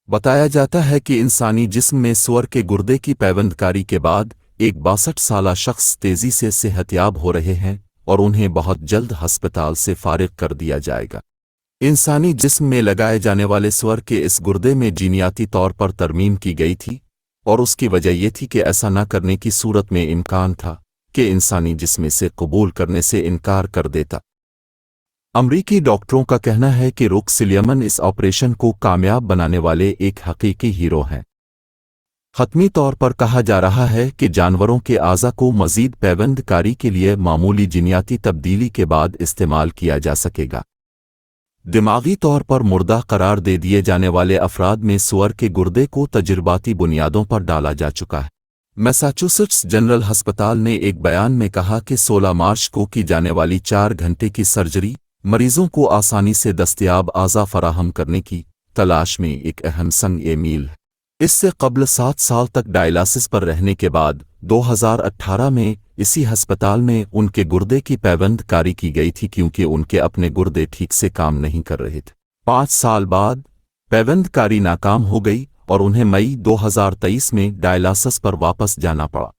بتایا جاتا ہے کہ انسانی جسم میں سور کے گردے کی پیوندکاری کے بعد ایک 62 سالہ شخص تیزی سے صحت یاب ہو رہے ہیں اور انہیں بہت جلد ہسپتال سے فارغ کر دیا جائے گا۔ انسانی جسم میں لگائے جانے والے سور کے اس گردے میں جینیاتی طور پر ترمیم کی گئی تھی، اور اس کی وجہ یہ تھی کہ ایسا نہ کرنے کی صورت میں امکان تھا کہ انسانی جسم سے قبول کرنے سے انکار کر دیتا۔ امریکی ڈاکٹروں کا کہنا ہے کہ روک سلیمن اس آپریشن کو کامیاب بنانے والے ایک حقیقی ہیرو ہیں۔ حتمی طور پر کہا جا رہا ہے کہ جانوروں کے اعضا کو مزید پیوند کاری کے لیے معمولی جینیاتی تبدیلی کے بعد استعمال کیا جا سکے گا۔ دماغی طور پر مردہ قرار دے دیے جانے والے افراد میں سور کے گردے کو تجرباتی بنیادوں پر ڈالا جا چکا ہے۔ میساچوسٹس جنرل ہسپتال نے ایک بیان میں کہا کہ 16 مارچ کو کی جانے والی 4 گھنٹے کی سرجری مریضوں کو آسانی سے دستیاب اعضا فراہم کرنے کی تلاش میں ایک اہم سنگ میل ہے۔ اس سے قبل 7 سال تک ڈائلاسس پر رہنے کے بعد 2018 میں اسی ہسپتال میں ان کے گردے کی پیوند کاری کی گئی تھی کیونکہ ان کے اپنے گردے ٹھیک سے کام نہیں کر رہے تھے۔ 5 سال بعد پیوند کاری ناکام ہو گئی اور انہیں مئی 2023 میں ڈائلاسس پر واپس جانا پڑا۔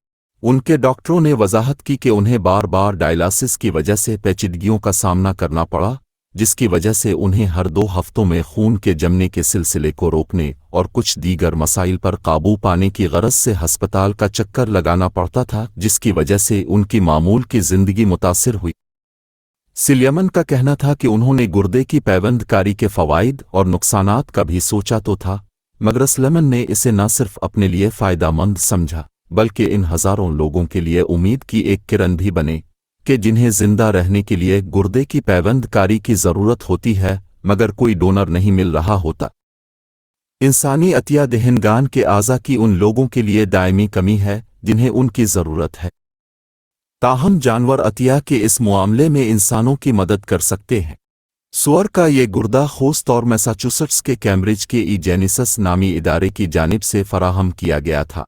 ان کے ڈاکٹروں نے وضاحت کی کہ انہیں بار بار ڈائلاسس کی وجہ سے پیچیدگیوں کا سامنا کرنا پڑا، جس کی وجہ سے انہیں ہر 2 ہفتوں میں خون کے جمنے کے سلسلے کو روکنے اور کچھ دیگر مسائل پر قابو پانے کی غرض سے ہسپتال کا چکر لگانا پڑتا تھا، جس کی وجہ سے ان کی معمول کی زندگی متاثر ہوئی۔ سلیمن کا کہنا تھا کہ انہوں نے گردے کی پیوند کاری کے فوائد اور نقصانات کا بھی سوچا تو تھا، مگر سلیمن نے اسے نہ صرف اپنے لیے فائدہ مند سمجھا بلکہ ان ہزاروں لوگوں کے لیے امید کی ایک کرن بھی بنے کہ جنہیں زندہ رہنے کے لیے گردے کی پیوند کاری کی ضرورت ہوتی ہے مگر کوئی ڈونر نہیں مل رہا ہوتا۔ انسانی عطیہ دہندگان کے اعضا کی ان لوگوں کے لیے دائمی کمی ہے جنہیں ان کی ضرورت ہے، تاہم جانور عطیہ کے اس معاملے میں انسانوں کی مدد کر سکتے ہیں۔ سور کا یہ گردہ خاص طور میساچوسٹس کے کیمبرج کے جینیسس نامی ادارے کی جانب سے فراہم کیا گیا تھا۔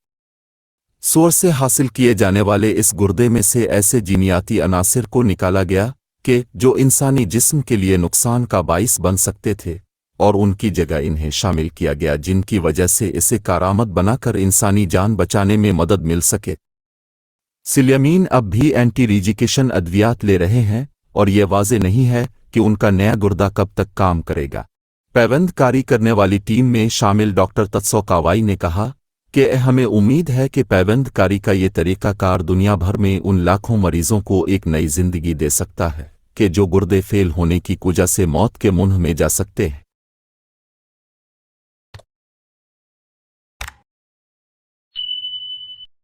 سور سے حاصل کیے جانے والے اس گردے میں سے ایسے جینیاتی عناصر کو نکالا گیا کہ جو انسانی جسم کے لیے نقصان کا باعث بن سکتے تھے، اور ان کی جگہ انہیں شامل کیا گیا جن کی وجہ سے اسے کارآمد بنا کر انسانی جان بچانے میں مدد مل سکے۔ سلیمین اب بھی اینٹی ریجیکیشن ادویات لے رہے ہیں اور یہ واضح نہیں ہے کہ ان کا نیا گردہ کب تک کام کرے گا۔ پیوند کاری کرنے والی ٹیم میں شامل ڈاکٹر تتسو کاوائی نے کہا کہ ہمیں امید ہے کہ پیوند کاری کا یہ طریقہ کار دنیا بھر میں ان لاکھوں مریضوں کو ایک نئی زندگی دے سکتا ہے کہ جو گردے فیل ہونے کی وجہ سے موت کے منہ میں جا سکتے ہیں۔